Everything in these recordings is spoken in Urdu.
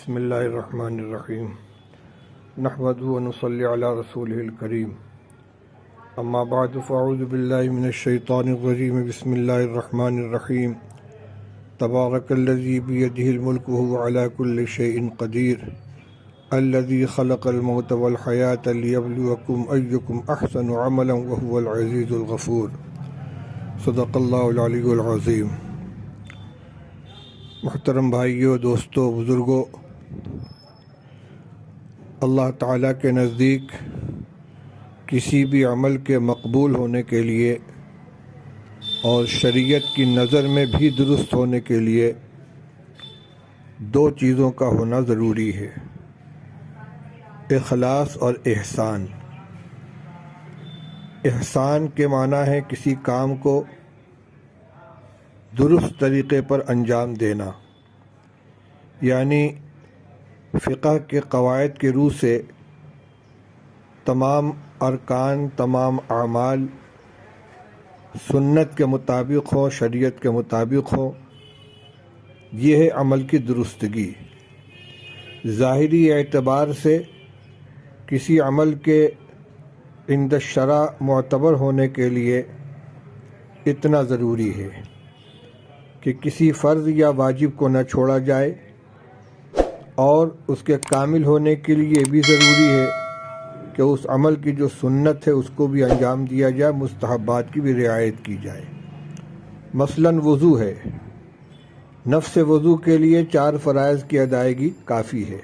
بسم اللہ الرحمن الرحیم نحمده ونصلی علی رسوله الکریم اما بعد فاعوذ باللہ من الشیطان الرجیم بسم اللہ الرحمن الرحیم تبارک الذی بیدہ الملک وهو علی کل شیء قدیر الذی خلق الموت والحیاة لیبلوکم ایکم احسن عملا وهو العزیز الغفور صدق اللہ العلی العظیم۔ محترم بھائیوں، دوستوں، بزرگوں، اللہ تعالیٰ کے نزدیک کسی بھی عمل کے مقبول ہونے کے لیے اور شریعت کی نظر میں بھی درست ہونے کے لیے دو چیزوں کا ہونا ضروری ہے: اخلاص اور احسان۔ احسان کے معنی ہے کسی کام کو درست طریقے پر انجام دینا، یعنی فقہ کے قواعد کی روح سے تمام ارکان، تمام اعمال سنت کے مطابق ہوں، شریعت کے مطابق ہوں۔ یہ ہے عمل کی درستگی۔ ظاہری اعتبار سے کسی عمل کے عند الشرع معتبر ہونے کے لیے اتنا ضروری ہے کہ کسی فرض یا واجب کو نہ چھوڑا جائے، اور اس کے کامل ہونے کے لیے بھی ضروری ہے کہ اس عمل کی جو سنت ہے اس کو بھی انجام دیا جائے، مستحبات کی بھی رعایت کی جائے۔ مثلاً وضو ہے، نفس وضو کے لیے 4 فرائض کی ادائیگی کافی ہے،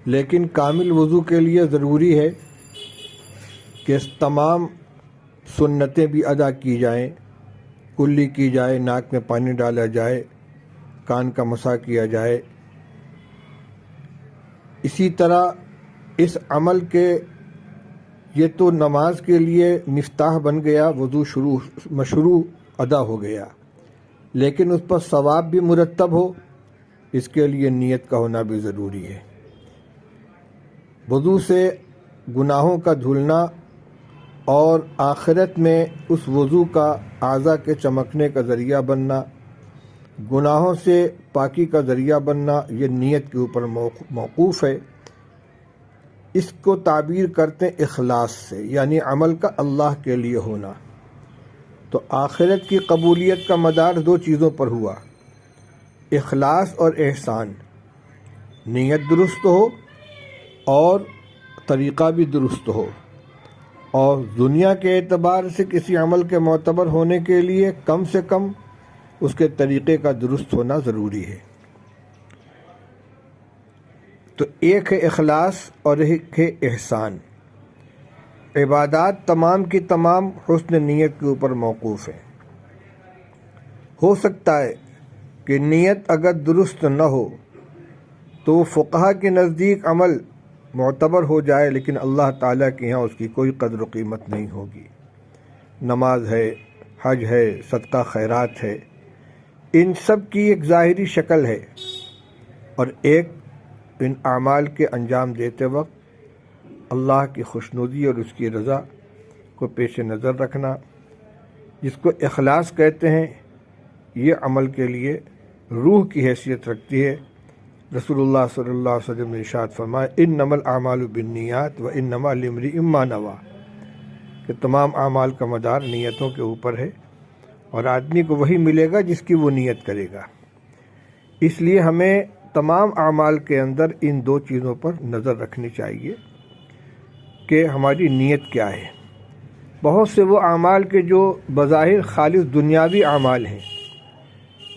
لیکن کامل وضو کے لیے ضروری ہے کہ تمام سنتیں بھی ادا کی جائیں، کلی کی جائے، ناک میں پانی ڈالا جائے، کان کا مسح کیا جائے۔ اسی طرح اس عمل کے یہ تو نماز کے لیے مفتاح بن گیا، وضو مشروع ادا ہو گیا، لیکن اس پر ثواب بھی مرتب ہو، اس کے لیے نیت کا ہونا بھی ضروری ہے۔ وضو سے گناہوں کا دھلنا اور آخرت میں اس وضو کا اعضاء کے چمکنے کا ذریعہ بننا، گناہوں سے پاکی کا ذریعہ بننا، یہ نیت کے اوپر موقوف ہے۔ اس کو تعبیر کرتے ہیں اخلاص سے، یعنی عمل کا اللہ کے لیے ہونا۔ تو آخرت کی قبولیت کا مدار 2 چیزوں پر ہوا: اخلاص اور احسان۔ نیت درست ہو اور طریقہ بھی درست ہو، اور دنیا کے اعتبار سے کسی عمل کے معتبر ہونے کے لیے کم سے کم اس کے طریقے کا درست ہونا ضروری ہے۔ تو ایک ہے اخلاص اور ایک ہے احسان۔ عبادات تمام کی تمام حسن نیت کے اوپر موقوف ہیں۔ ہو سکتا ہے کہ نیت اگر درست نہ ہو تو فقہا کے نزدیک عمل معتبر ہو جائے، لیکن اللہ تعالیٰ کے یہاں اس کی کوئی قدر و قیمت نہیں ہوگی۔ نماز ہے، حج ہے، صدقہ خیرات ہے، ان سب کی ایک ظاہری شکل ہے، اور ایک ان اعمال کے انجام دیتے وقت اللہ کی خوشنودی اور اس کی رضا کو پیش نظر رکھنا، جس کو اخلاص کہتے ہیں، یہ عمل کے لیے روح کی حیثیت رکھتی ہے۔ رسول اللہ صلی اللہ علیہ وسلم نے ارشاد فرمایا: انما الاعمال بالنیات وانما لامرئ ما نویٰ، کہ تمام اعمال کا مدار نیتوں کے اوپر ہے، اور آدمی کو وہی ملے گا جس کی وہ نیت کرے گا۔ اس لیے ہمیں تمام اعمال کے اندر ان 2 چیزوں پر نظر رکھنی چاہیے کہ ہماری نیت کیا ہے۔ بہت سے وہ اعمال کے جو بظاہر خالص دنیاوی اعمال ہیں،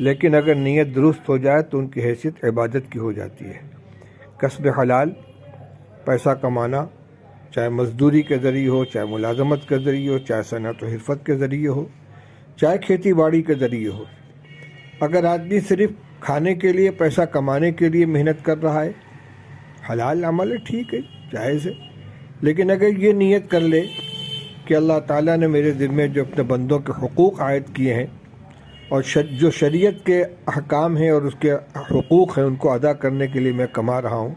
لیکن اگر نیت درست ہو جائے تو ان کی حیثیت عبادت کی ہو جاتی ہے۔ کسب حلال، پیسہ کمانا، چاہے مزدوری کے ذریعے ہو، چاہے ملازمت کے ذریعے ہو، چاہے صنعت و حرفت کے ذریعے ہو، چاہے کھیتی باڑی کے ذریعے ہو۔ اگر آدمی صرف کھانے کے لیے، پیسہ کمانے کے لیے محنت کر رہا ہے، حلال عمل ہے، ٹھیک ہے، جائز ہے، لیکن اگر یہ نیت کر لے کہ اللہ تعالیٰ نے میرے ذمے جو اپنے بندوں کے حقوق عائد کیے ہیں، اور جو شریعت کے احکام ہیں اور اس کے حقوق ہیں، ان کو ادا کرنے کے لیے میں کما رہا ہوں،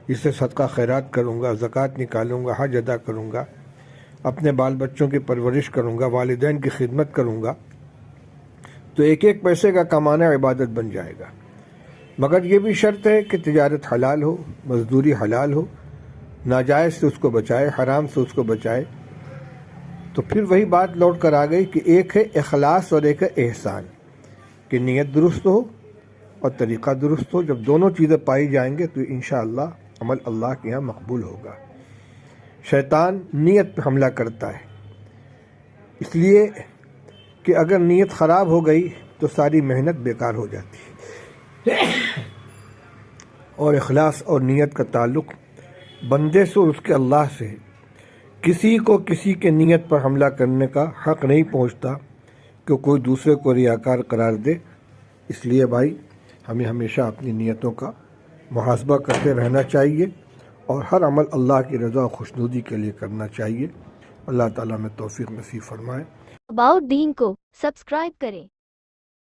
اس سے صدقہ خیرات کروں گا، زکوٰۃ نکالوں گا، حج ادا کروں گا، اپنے بال بچوں کی پرورش کروں گا، والدین کی خدمت کروں گا، تو ایک ایک پیسے کا کمانا عبادت بن جائے گا۔ مگر یہ بھی شرط ہے کہ تجارت حلال ہو، مزدوری حلال ہو، ناجائز سے اس کو بچائے، حرام سے اس کو بچائے۔ تو پھر وہی بات لوٹ کر آ گئی کہ ایک ہے اخلاص اور ایک ہے احسان، کہ نیت درست ہو اور طریقہ درست ہو۔ جب دونوں چیزیں پائی جائیں گے تو انشاءاللہ عمل اللہ کے یہاں مقبول ہوگا۔ شیطان نیت پہ حملہ کرتا ہے، اس لیے کہ اگر نیت خراب ہو گئی تو ساری محنت بیکار ہو جاتی ہے۔ اور اخلاص اور نیت کا تعلق بندے سے اور اس کے اللہ سے ہے۔ کسی کو کسی کے نیت پر حملہ کرنے کا حق نہیں پہنچتا کہ کوئی دوسرے کو ریاکار قرار دے۔ اس لیے بھائی ہمیں ہمیشہ اپنی نیتوں کا محاسبہ کرتے رہنا چاہیے اور ہر عمل اللہ کی رضا و خوشنودی کے لیے کرنا چاہیے۔ اللہ تعالیٰ میں توفیق نصیب فرمائے۔ اباؤٹ دین کو سبسکرائب کریں۔